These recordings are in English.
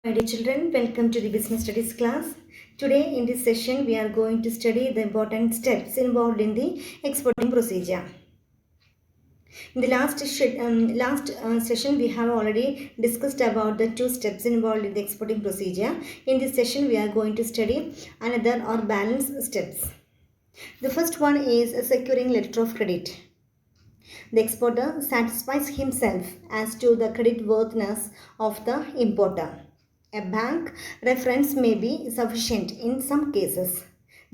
My dear children, welcome to the business studies class. Today in this session we are going to study the important steps involved in the exporting procedure. In the last session we have already discussed about the two steps involved in the exporting procedure. In this session we are going to study another or balance steps. The first one is securing letter of credit. The exporter satisfies himself as to the credit worthiness of the importer. A bank reference may be sufficient in some cases.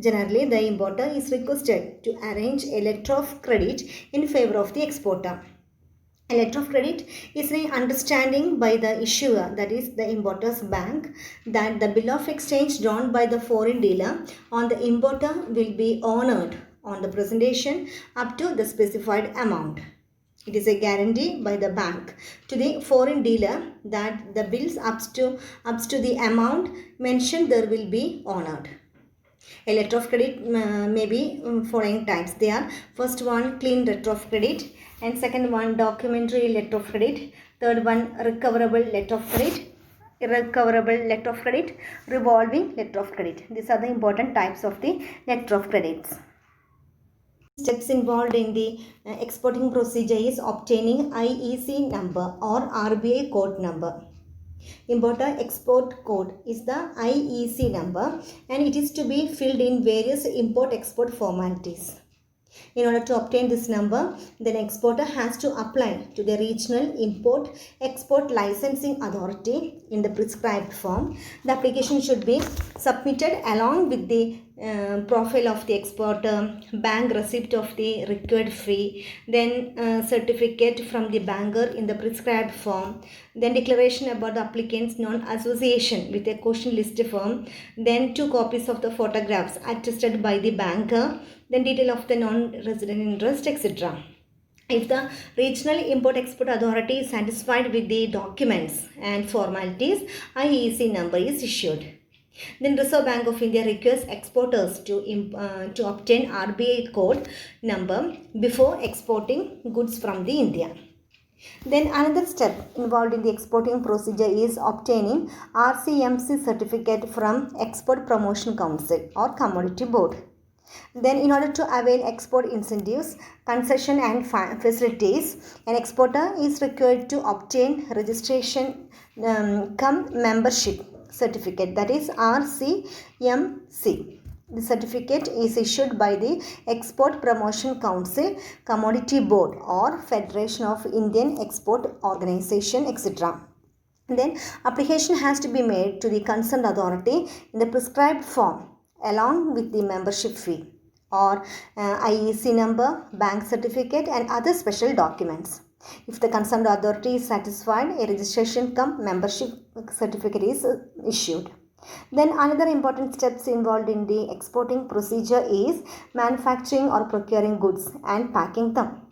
Generally, the importer is requested to arrange a letter of credit in favor of the exporter. A letter of credit is an understanding by the issuer, that is the importer's bank, that the bill of exchange drawn by the foreign dealer on the importer will be honored on the presentation up to the specified amount. It is a guarantee by the bank to the foreign dealer that the bills up to the amount mentioned there will be honored. A letter of credit may be following types. They are first one clean letter of credit, and second one documentary letter of credit, third one recoverable letter of credit, irrecoverable letter of credit, revolving letter of credit. These are the important types of the letter of credits. Steps involved in the exporting procedure is obtaining IEC number or RBI code number. Importer export code is the IEC number, and it is to be filled in various import-export formalities. In order to obtain this number, the exporter has to apply to the regional import-export licensing authority in the prescribed form. The application should be submitted along with the profile of the exporter, bank receipt of the required fee, then certificate from the banker in the prescribed form, then declaration about the applicant's non-association with a question list form, then 2 copies of the photographs attested by the banker, then detail of the non-resident interest, etc. If the regional import-export authority is satisfied with the documents and formalities, IEC number is issued. Then Reserve Bank of India requires exporters to obtain RBI code number before exporting goods from the India. Then another step involved in the exporting procedure is obtaining RCMC certificate from Export Promotion Council or Commodity Board. Then in order to avail export incentives, concession and facilities, an exporter is required to obtain registration cum membership certificate, that is RCMC. The certificate is issued by the Export Promotion Council, Commodity Board or Federation of Indian Export Organization, etc. Then application has to be made to the concerned authority in the prescribed form along with the membership fee or IEC number, bank certificate and other special documents. If the concerned authority is satisfied, a registration cum membership certificate is issued. Then another important steps involved in the exporting procedure is manufacturing or procuring goods and packing them.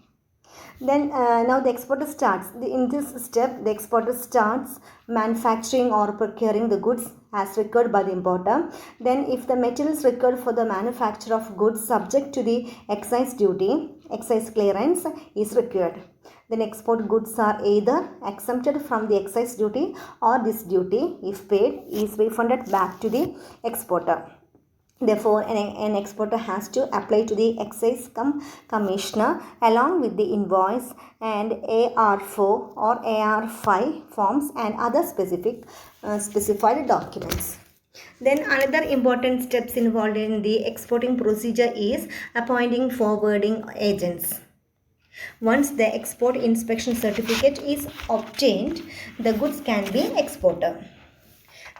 Then now the exporter starts. In this step, the exporter starts manufacturing or procuring the goods as required by the importer. Then if the materials required for the manufacture of goods subject to the excise duty, excise clearance is required. Then export goods are either exempted from the excise duty or this duty, if paid, is refunded back to the exporter. Therefore, an exporter has to apply to the excise commissioner along with the invoice and AR4 or AR5 forms and other specified documents. Then another important steps involved in the exporting procedure is appointing forwarding agents. Once the export inspection certificate is obtained, the goods can be exported.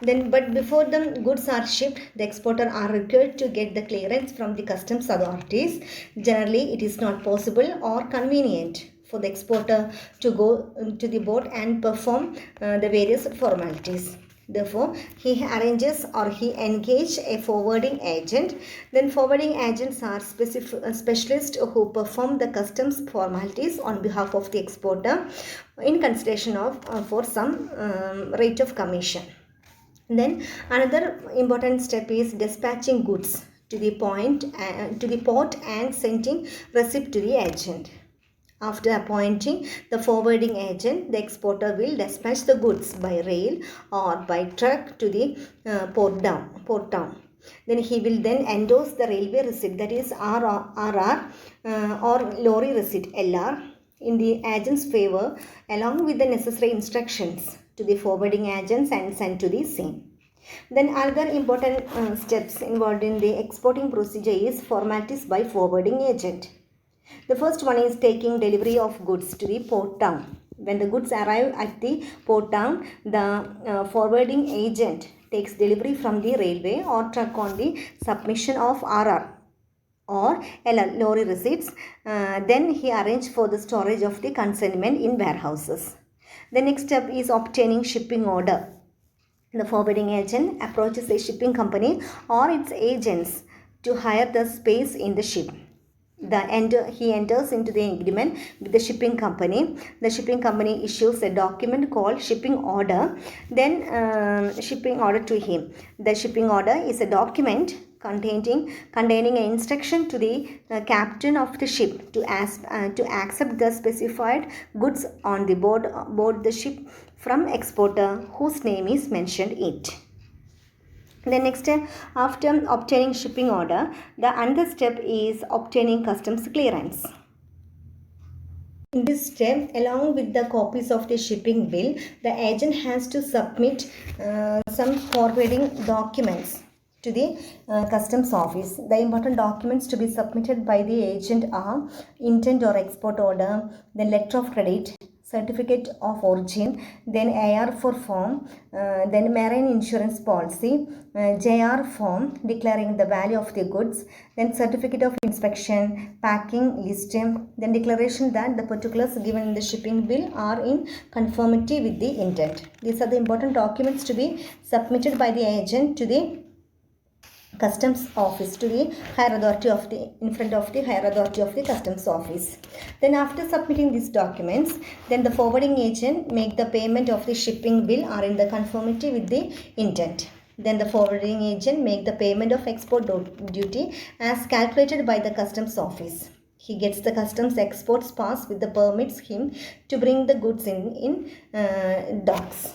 But before the goods are shipped, the exporter are required to get the clearance from the customs authorities. Generally, it is not possible or convenient for the exporter to go to the boat and perform the various formalities. Therefore, he arranges or he engages a forwarding agent. Then forwarding agents are specialists who perform the customs formalities on behalf of the exporter in consideration of for some rate of commission. Then another important step is dispatching goods to the port and sending receipt to the agent. After appointing the forwarding agent, the exporter will dispatch the goods by rail or by truck to the port town. Then he will then endorse the railway receipt, that is RR or lorry receipt LR, in the agent's favor along with the necessary instructions to the forwarding agents and sent to the same. Then another important steps involved in the exporting procedure is formalities by forwarding agent. The first one is taking delivery of goods to the port town. When the goods arrive at the port town, the forwarding agent takes delivery from the railway or truck on the submission of RR or LR, lorry receipts. Then he arranges for the storage of the consignment in warehouses. The next step is obtaining shipping order. The forwarding agent approaches a shipping company or its agents to hire the space in the ship. He enters into the agreement with the shipping company. The shipping company issues a document called shipping order. Then shipping order to him. The shipping order is a document containing an instruction to the captain of the ship to accept the specified goods on the board the ship from exporter whose name is mentioned in it. The next step, after obtaining shipping order, the another step is obtaining customs clearance. In this step, along with the copies of the shipping bill, the agent has to submit some forwarding documents to the customs office. The important documents to be submitted by the agent are intent or export order, then letter of credit, certificate of origin, then AR4 form, then marine insurance policy, JR form declaring the value of the goods, then certificate of inspection, packing list, then declaration that the particulars given in the shipping bill are in conformity with the intent. These are the important documents to be submitted by the agent to the customs office, to the higher authority of the higher authority of the customs office. Then after submitting these documents, then the forwarding agent make the payment of the shipping bill are in the conformity with the intent. Then the forwarding agent make the payment of export duty as calculated by the customs office. He gets the customs exports pass with the permits him to bring the goods in docks.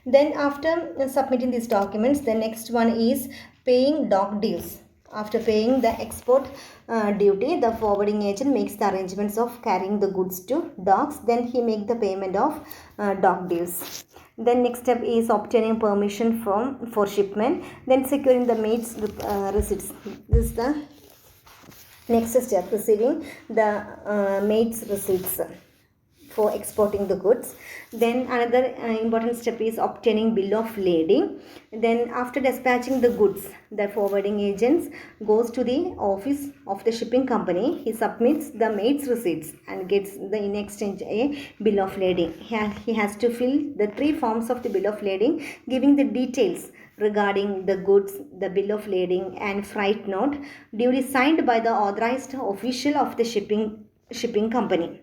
Then after submitting these documents, the next one is paying dock dues. After paying the export duty, the forwarding agent makes the arrangements of carrying the goods to docks. Then he makes the payment of dock dues. Then next step is obtaining permission for shipment. Then securing the maid's receipts. This is the next step, receiving the maid's receipts for exporting the goods. Then another important step is obtaining bill of lading. Then after dispatching the goods, the forwarding agents goes to the office of the shipping company. He submits the maid's receipts and gets in exchange a bill of lading. He has to fill the 3 forms of the bill of lading, giving the details regarding the goods, the bill of lading and freight note, duly signed by the authorized official of the shipping company.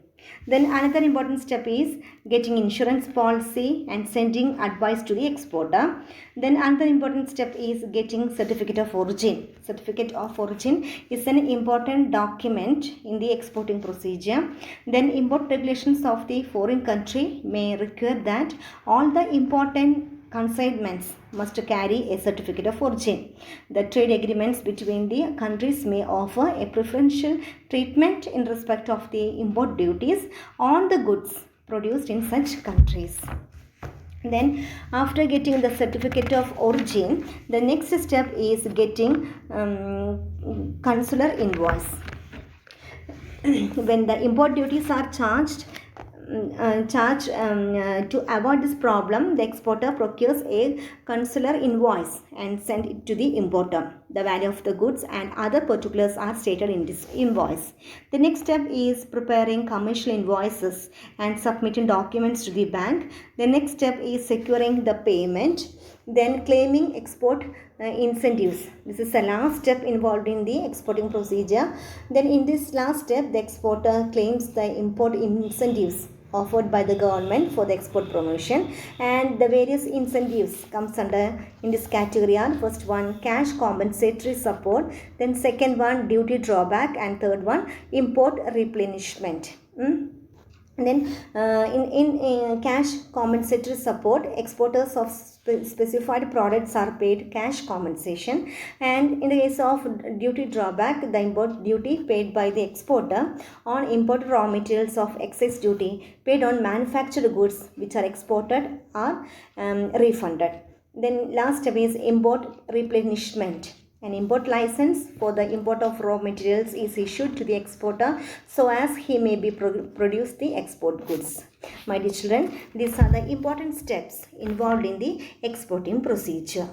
Then another important step is getting insurance policy and sending advice to the exporter. Then another important step is getting certificate of origin. Certificate of origin is an important document in the exporting procedure. Then import regulations of the foreign country may require that all the important consignments must carry a certificate of origin. The trade agreements between the countries may offer a preferential treatment in respect of the import duties on the goods produced in such countries. Then after getting the certificate of origin, the next step is getting consular invoice. When the import duties are charged to avoid this problem, the exporter procures a consular invoice and send it to the importer. The value of the goods and other particulars are stated in this invoice. The next step is preparing commercial invoices and submitting documents to the bank. The next step is securing the payment. Then claiming export incentives. This is the last step involved in the exporting procedure. Then in this last step, the exporter claims the import incentives offered by the government for the export promotion, and the various incentives comes under in this category are: first one, cash compensatory support, then second one, duty drawback, and third one, import replenishment. Mm? Then in cash compensatory support, exporters of specified products are paid cash compensation, and in the case of duty drawback, the import duty paid by the exporter on imported raw materials of excess duty paid on manufactured goods which are exported are refunded. Then last step is import replenishment. An import license for the import of raw materials is issued to the exporter so as he may be produce the export goods. My dear children, these are the important steps involved in the exporting procedure.